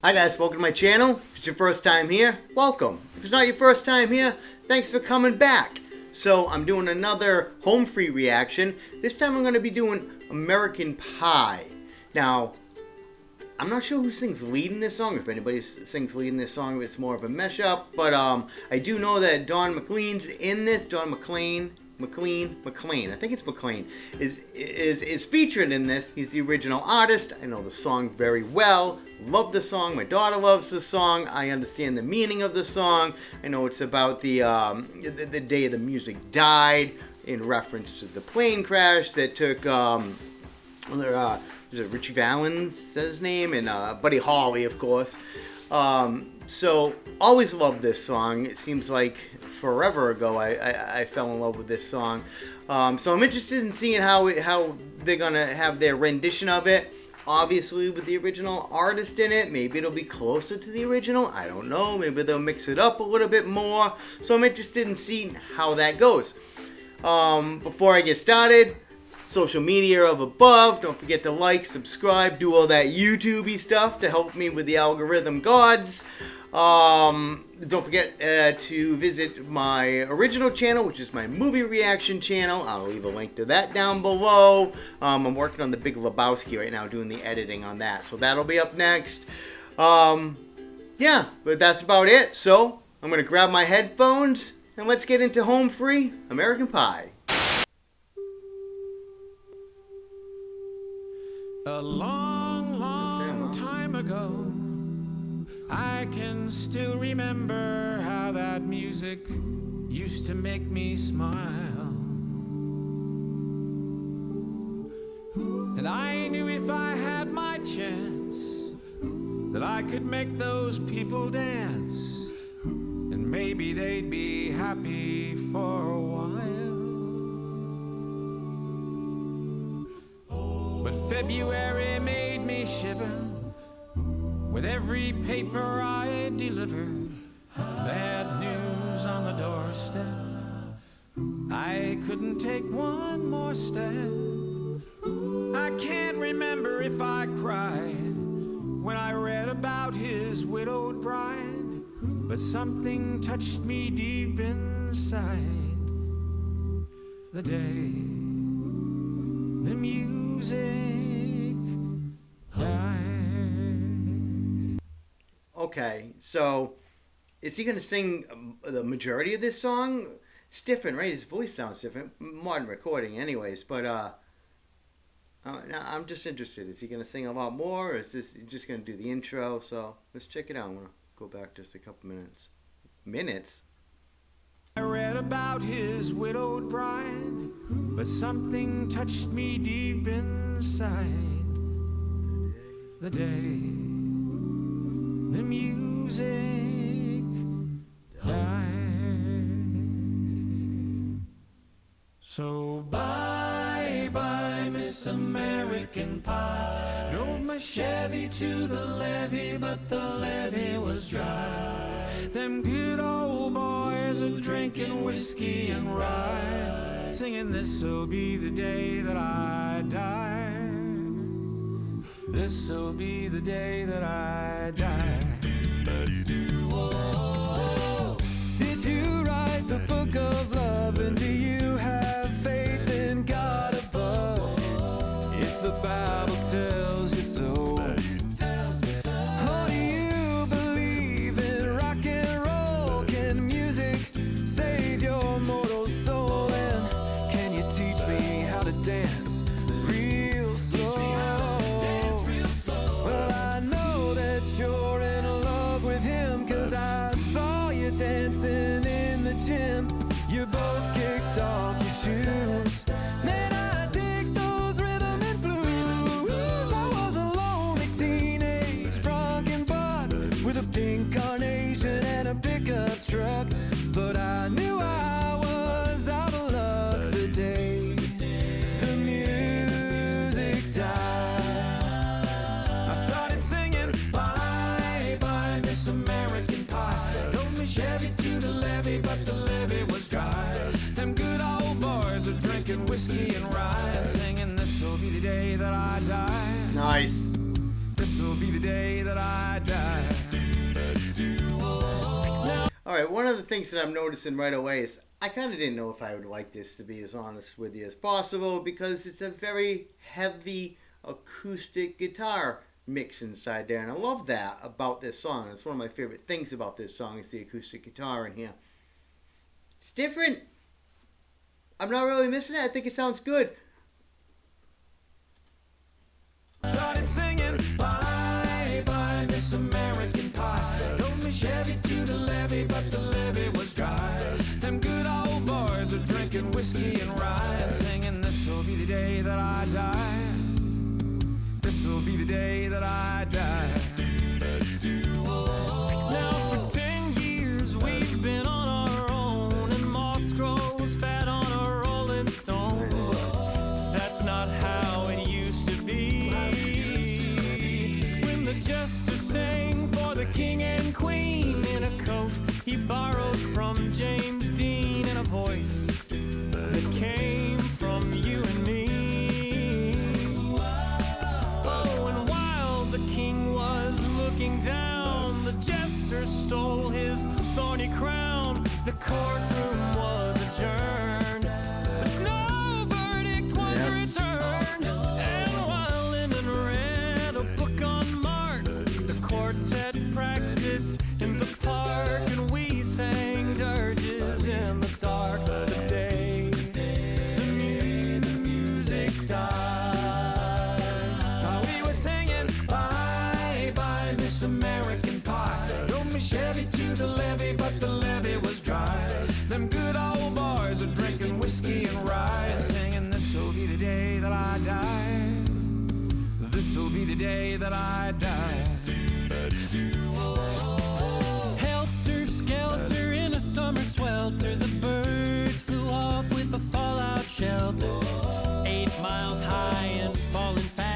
Hi guys, welcome to my channel. If it's your first time here, welcome. If it's not your first time here, thanks for coming back. So I'm doing another home free reaction. This time I'm going to be doing American Pie. Now, I'm not sure who sings lead in this song, if anybody sings lead in this song, it's more of a mashup. But I do know that Don McLean's in this. Don McLean, I think it's McLean, is featured in this. He's the original artist. I know the song very well. Love the song. My daughter loves the song. I understand the meaning of the song. I know it's about the day the music died, in reference to the plane crash that took is it Richie Valens, his name, and Buddy Holly, of course. So always loved this song. It seems like forever ago I fell in love with this song. So I'm interested in seeing how they're gonna have their rendition of it. Obviously with the original artist in it, maybe it'll be closer to the original. I don't know. Maybe they'll mix it up a little bit more. So I'm interested in seeing how that goes. Before I get started, social media of above. Don't forget to like, subscribe, do all that YouTube-y stuff to help me with the algorithm gods. Don't forget to visit my original channel, which is my movie reaction channel. I'll leave a link to that down below. I'm working on The Big Lebowski right now, doing the editing on that. So that'll be up next. Yeah, but that's about it. So I'm going to grab my headphones and let's get into Home Free American Pie. A long, long time ago, I can still remember how that music used to make me smile. And I knew if I had my chance that I could make those people dance, and maybe they'd be happy for a while. But February made me shiver with every paper I delivered. Bad news on the doorstep. I couldn't take one more step. I can't remember if I cried when I read about his widowed bride, but something touched me deep inside the day the music died. Okay, so is he going to sing the majority of this song? It's different, right? His voice sounds different. Modern recording anyways, but I'm just interested. Is he going to sing a lot more, or is this just going to do the intro? So let's check it out. I'm going to go back just a couple minutes. I read about his widowed bride, but something touched me deep inside the day the music died. So bye bye Miss American Pie. Drove my Chevy to the levee, but the levee was dry. Them good old boys are drinking whiskey and rye, singing this'll be the day that I die. This'll be the day that I die. Did you write the book of love, and do you have faith in God above? If the Bible tells you so, or do you believe in rock and roll? Can music save your mortal soul? And can you teach me how to dance real slow? Well, I know that you're in love with him, 'cause I saw you dancing in the gym. You both kicked off your shoes. Man, I dig those rhythm and blues. I was a lonely teenage drunken buck with a pink carnation and a pickup truck, but I knew I was out of luck the day the music died. I started singing bye bye Miss American Pie. Drove me Chevy to the levee, but the levee was dry. Them good old boys are drinking whiskey and rye, singing this'll be the day that I die. Nice. This This'll be the day that I die. All right, one of the things that I'm noticing right away is I kind of didn't know if I would like this, to be as honest with you as possible, because it's a very heavy acoustic guitar mix inside there, and I love that about this song. It's one of my favorite things about this song is the acoustic guitar in here. It's different. I'm not really missing it. I think it sounds good. Started singing, bye bye Miss American Pie. Drove me Chevy to the levee, but the levee was dry. Them good old boys are drinking whiskey and rye, singing, this'll be the day that I die. This'll be the day that I die. Now for 10 years we've been on our own, and moss grows fat on a rolling stone. That's not how it used to be. When the jester sang for the king and queen in a coat he borrowed from James Dean, and a voice that came from you and me. Looking down, the jester stole his thorny crown. The courtroom was adjourned, but no verdict was returned. And while Lyndon read a book on Marx, the quartet practiced in the park, and we sang dirges in the dark. The day the music died, while we were singing bye bye Miss American Pie. Drove me Chevy to the levee, but the levee was dry. Them good old boys are drinking whiskey and rye, and singing, this'll be the day that I die. This'll be the day that I die. Helter skelter in a summer swelter, the birds flew off with a fallout shelter. 8 miles high and falling fast.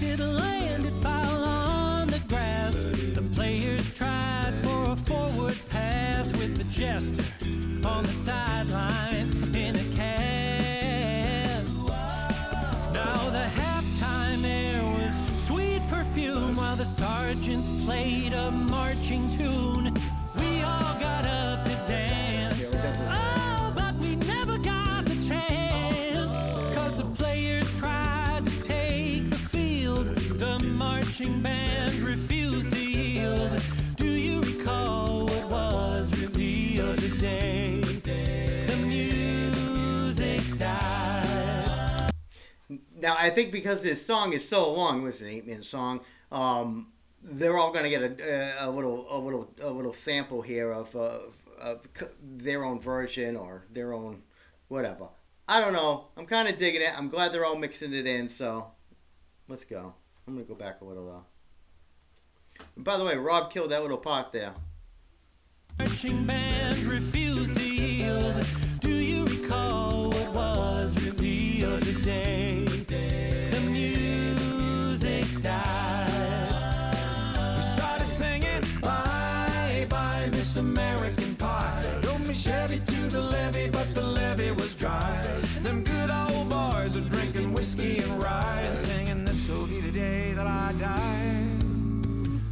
It landed foul on the grass. The players tried for a forward pass, with the jester on the sidelines in a cast. Now the halftime air was sweet perfume, while the sergeants played a marching tune. We all got up to dance. Oh, but we never got the chance, 'cause the players tried to take the field. The marching band refused to yield. Do you recall what was revealed today? The music died. Now, I think because this song is so long, it was an 8-minute song, they're all going to get a little sample here of their own version or their own whatever. I don't know. I'm kind of digging it. I'm glad they're all mixing it in, so let's go. I'm going to go back a little, though. And by the way, Rob killed that little part there. Marching band refused to yield. Do you recall what was revealed today? The music died. We started singing bye bye Miss American Pie. Drove me Chevy to the levee, but the levee was dry. Them good old boys are drinking whiskey and rye, and singing, this'll be the day that I die.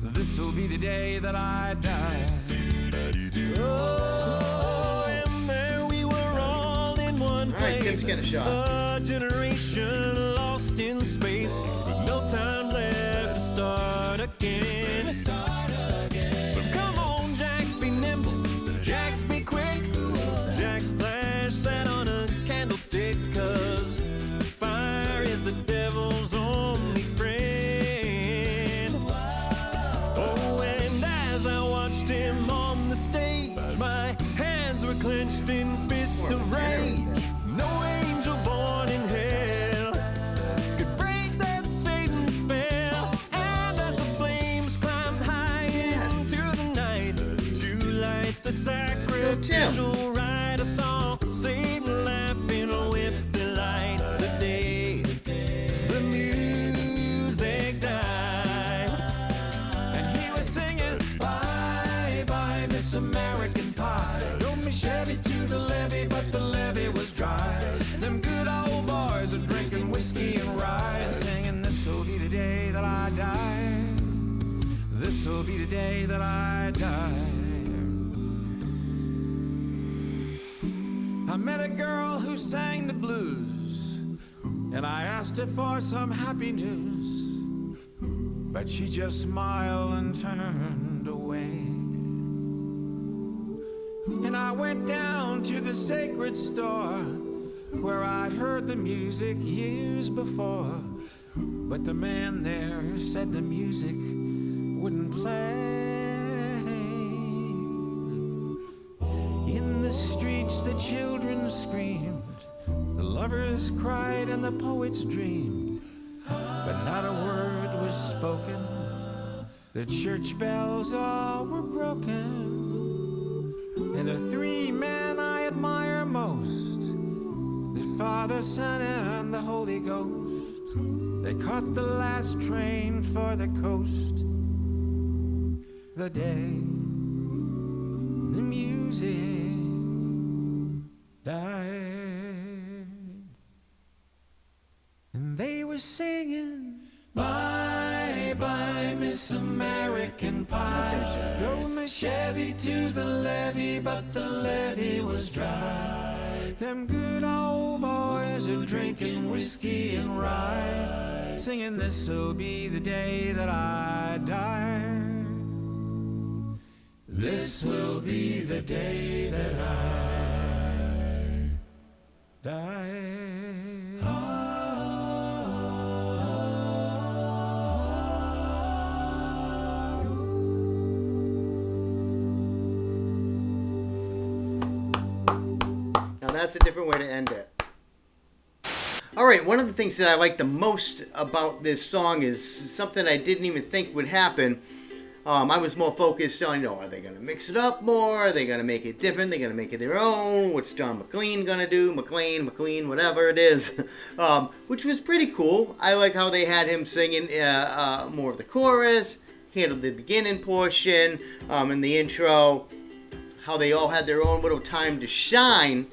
This'll be the day that I die. Oh, and there we were all in one place. All right, Tim's getting a shot. A generation lost in space, with no time left to start again. So come on, Jack, be nimble. Jack, be quick. Jack Flash sat on a candlestick, 'cause fire is the devil's only friend. Oh, and as I watched him on the stage, my hands were clenched in fists of rage. No angel born in hell could break that Satan spell. And as the flames climbed high into the night, to light the sacrificial rite, I saw Satan laughing with delight. The day the music died, and he was singing bye bye Miss American Pie. Drove me Chevy to the levee, but the levee was dry. Them good old boys are drinking whiskey and rye, and singing, this'll the day that I die. This'll be the day that I die. I met a girl who sang the blues, and I asked her for some happy news, but she just smiled and turned away. And I went down to the sacred store where I'd heard the music years before, but the man there said the music wouldn't play. In the streets the children screamed, the lovers cried and the poets dreamed, but not a word was spoken. The church bells all were broken, and the three men I admire most, the Father, Son, and the Holy Ghost, they caught the last train for the coast. The day the music died, and they were singing, bye bye Miss American Pie. Drove my Chevy to the levee, but the levee was dry. Them good old boys are drinking whiskey and rye, singing this'll be the day that I die. This will be the day that I die. Now that's a different way to end it. Alright, one of the things that I like the most about this song is something I didn't even think would happen. I was more focused on, are they going to mix it up more? Are they going to make it different? They're going to make it their own? What's John McLean going to do? McLean, whatever it is. Which was pretty cool. I like how they had him singing more of the chorus, handled the beginning portion, and the intro. How they all had their own little time to shine.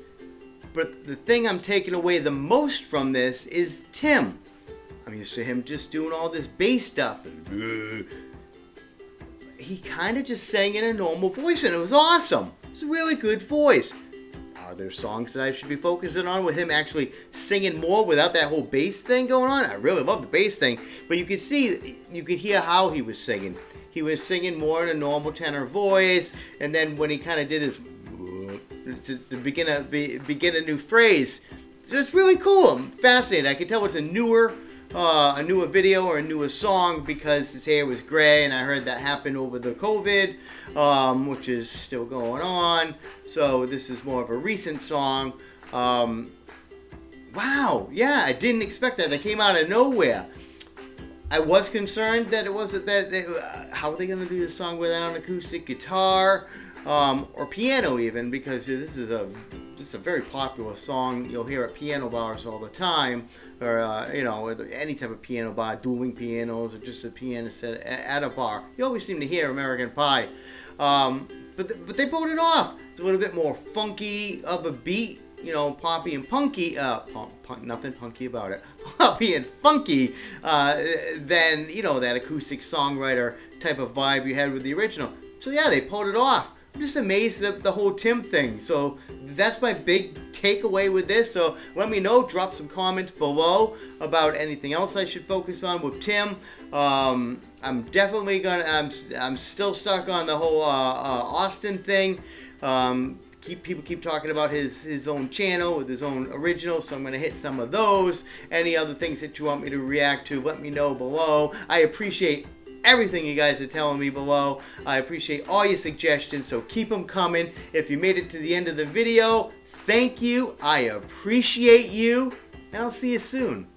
But the thing I'm taking away the most from this is Tim. I'm used to him just doing all this bass stuff. He kind of just sang in a normal voice, and it was awesome. It's a really good voice. Are there songs that I should be focusing on with him actually singing more without that whole bass thing going on? I really love the bass thing, but you could hear how he was singing. He was singing more in a normal tenor voice, and then when he kind of did his to begin a new phrase, it's really cool. I'm fascinated. I can tell it's a newer video or a newer song because his hair was gray, and I heard that happened over the COVID, which is still going on. So this is more of a recent song. Wow, yeah, I didn't expect that. That came out of nowhere. I was concerned that it wasn't how are they going to do this song without an acoustic guitar or piano even, because this is a very popular song. You'll hear at piano bars all the time, or any type of piano bar, dueling pianos, or just a pianist at a bar. You always seem to hear American Pie, but they pulled it off. It's a little bit more funky of a beat, poppy and punky. Nothing punky about it. Poppy and funky than that acoustic songwriter type of vibe you had with the original. So yeah, they pulled it off. I'm just amazed at the whole Tim thing. So that's my big takeaway with this. So let me know. Drop some comments below about anything else I should focus on with Tim. I'm definitely gonna. I'm still stuck on the whole Austin thing. People keep talking about his own channel with his own originals, so I'm gonna hit some of those. Any other things that you want me to react to, let me know below. I appreciate everything you guys are telling me below. I appreciate all your suggestions, so keep them coming. If you made it to the end of the video, thank you. I appreciate you, and I'll see you soon.